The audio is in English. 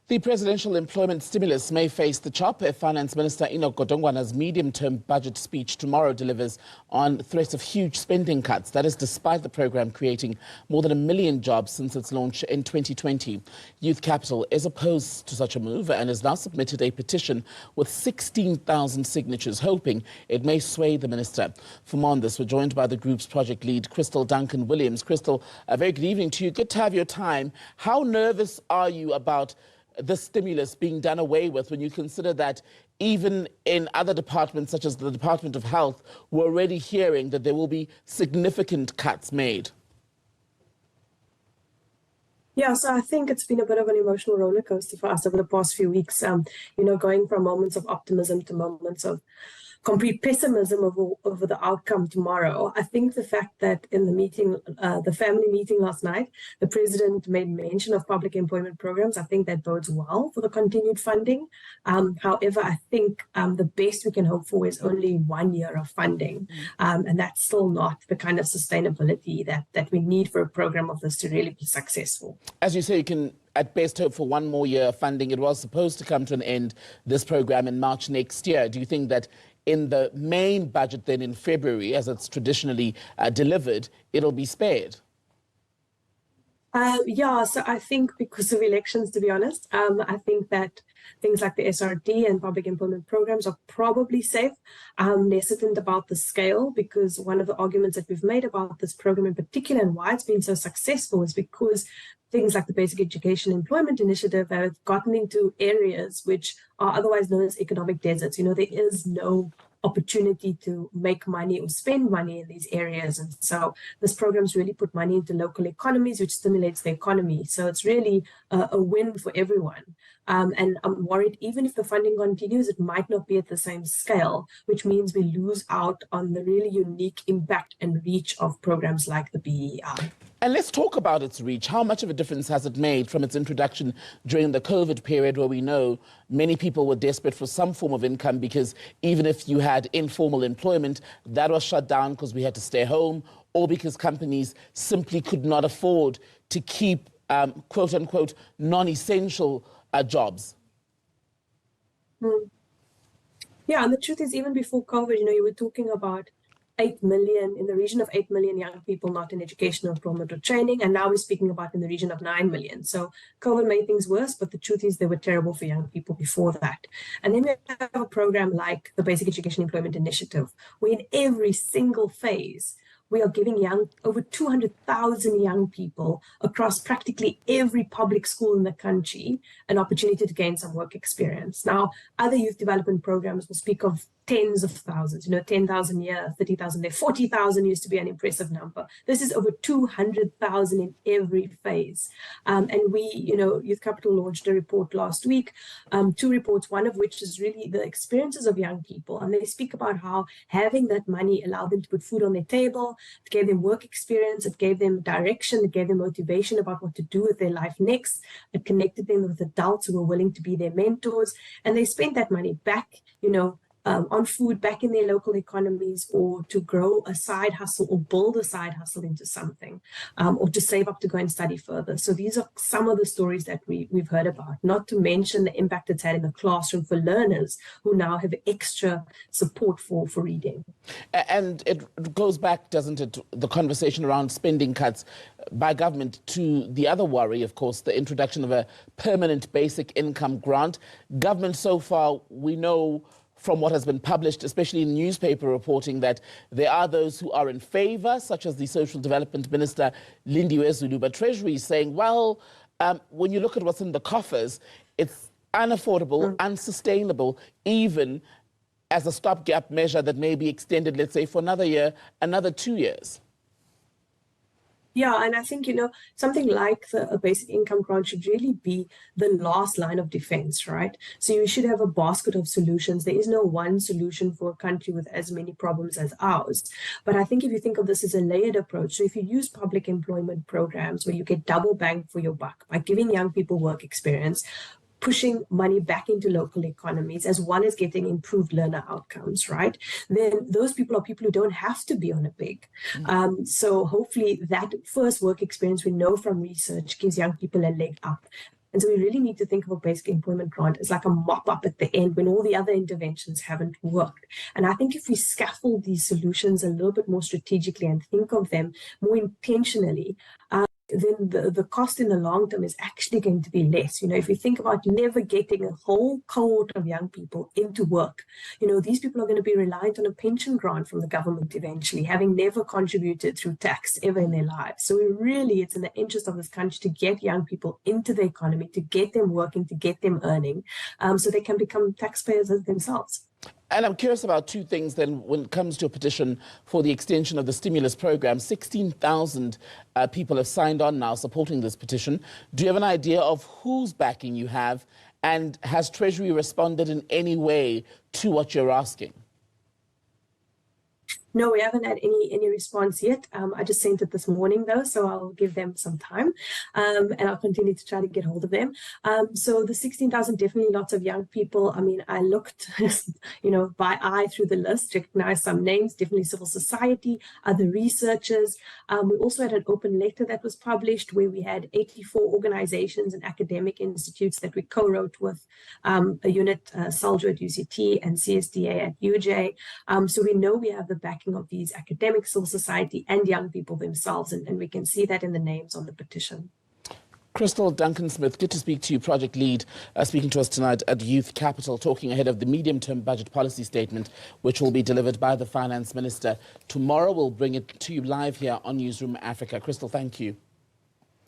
The presidential employment stimulus may face the chop if Finance Minister Enoch Godongwana's medium-term budget speech tomorrow delivers on threats of huge spending cuts. That is despite the program creating more than 1 million jobs since its launch in 2020. Youth Capital is opposed to such a move and has now submitted a petition with 16,000 signatures, hoping it may sway the minister. For more on this, we're joined by the group's project lead, Kristal Duncan-Williams. Kristal, a very good evening to you. Good to have your time. How nervous are you about the stimulus being done away with when you consider that even in other departments, such as the Department of Health, we're already hearing that there will be significant cuts made? Yeah, so I think it's been a bit of an emotional roller coaster for us over the past few weeks, going from moments of optimism to moments of complete pessimism over the outcome tomorrow. I think the fact that in the meeting, the family meeting last night, the president made mention of public employment programs, I think that bodes well for the continued funding. However, I think the best we can hope for is only 1 year of funding. And that's still not the kind of sustainability that we need for a program of this to really be successful. As you say, you can at best hope for 1 more year of funding. It was supposed to come to an end, this program, in March next year. Do you think that in the main budget then in February, as it's traditionally delivered, it'll be spared? Yeah, so I think because of elections, to be honest, I think that things like the SRD and public employment programs are probably safe. I'm hesitant about the scale, because one of the arguments that we've made about this program in particular and why it's been so successful is because things like the Basic Education Employment Initiative have gotten into areas which are otherwise known as economic deserts. There is no opportunity to make money or spend money in these areas. And so this program's really put money into local economies, which stimulates the economy. So it's really a win for everyone. And I'm worried, even if the funding continues, it might not be at the same scale, which means we lose out on the really unique impact and reach of programs like the BEI. And let's talk about its reach. How much of a difference has it made from its introduction during the COVID period, where we know many people were desperate for some form of income, because even if you had informal employment, that was shut down because we had to stay home, or because companies simply could not afford to keep quote unquote non-essential jobs? Yeah, and the truth is, even before COVID, you were talking about 8 million, in the region of 8 million young people not in educational employment or training, and now we're speaking about in the region of 9 million. So COVID made things worse, but the truth is they were terrible for young people before that. And then we have a program like the Basic Education Employment Initiative, where in every single phase, we are giving over 200,000 young people across practically every public school in the country an opportunity to gain some work experience. Now, other youth development programs will speak of tens of thousands, 10,000 here, 30,000 there, 40,000 used to be an impressive number. This is over 200,000 in every phase. And we, Youth Capital launched a report last week, 2 reports, one of which is really the experiences of young people. And they speak about how having that money allowed them to put food on their table, it gave them work experience, it gave them direction, it gave them motivation about what to do with their life next. It connected them with adults who were willing to be their mentors. And they spent that money back, on food, back in their local economies, or to grow a side hustle or build a side hustle into something, or to save up to go and study further. So these are some of the stories that we've heard about, not to mention the impact it's had in the classroom for learners who now have extra support for reading. And it goes back, doesn't it, the conversation around spending cuts by government to the other worry, of course, the introduction of a permanent basic income grant. Government so far, we know from what has been published, especially in newspaper reporting, that there are those who are in favor, such as the Social Development Minister, Lindiwe Zulu, but Treasury is saying, well, when you look at what's in the coffers, it's unaffordable, unsustainable, even as a stopgap measure that may be extended, let's say, for another year, another 2 years. Yeah, and I think, something like a basic income grant should really be the last line of defense, right? So you should have a basket of solutions. There is no one solution for a country with as many problems as ours. But I think if you think of this as a layered approach, so if you use public employment programs where you get double bang for your buck by giving young people work experience, pushing money back into local economies, as well as getting improved learner outcomes, right? Then those people are people who don't have to be on a pig. So hopefully that first work experience, we know from research, gives young people a leg up. And so we really need to think of a basic employment grant as like a mop-up at the end when all the other interventions haven't worked. And I think if we scaffold these solutions a little bit more strategically and think of them more intentionally, then the cost in the long term is actually going to be less. You know, if you think about never getting a whole cohort of young people into work, you know, these people are going to be reliant on a pension grant from the government eventually, having never contributed through tax ever in their lives. So it's in the interest of this country to get young people into the economy, to get them working, to get them earning, so they can become taxpayers themselves. And I'm curious about two things then when it comes to a petition for the extension of the stimulus program. 16,000 people have signed on now supporting this petition. Do you have an idea of whose backing you have? And has Treasury responded in any way to what you're asking? No, we haven't had any response yet. I just sent it this morning though, so I'll give them some time, and I'll continue to try to get hold of them. So the 16,000, definitely lots of young people. I mean, I looked, you know, by eye through the list, recognized some names, definitely civil society, other researchers. We also had an open letter that was published where we had 84 organizations and academic institutes that we co-wrote with, a unit, Saljo at UCT and CSDA at UJ. So we know we have the backing of these academic, civil society and young people themselves, and we can see that in the names on the petition. Kristal Duncan-Smith, good to speak to you, project lead, speaking to us tonight at Youth Capital, talking ahead of the medium-term budget policy statement, which will be delivered by the Finance Minister tomorrow. We'll bring it to you live here on Newzroom Afrika. Kristal, thank you.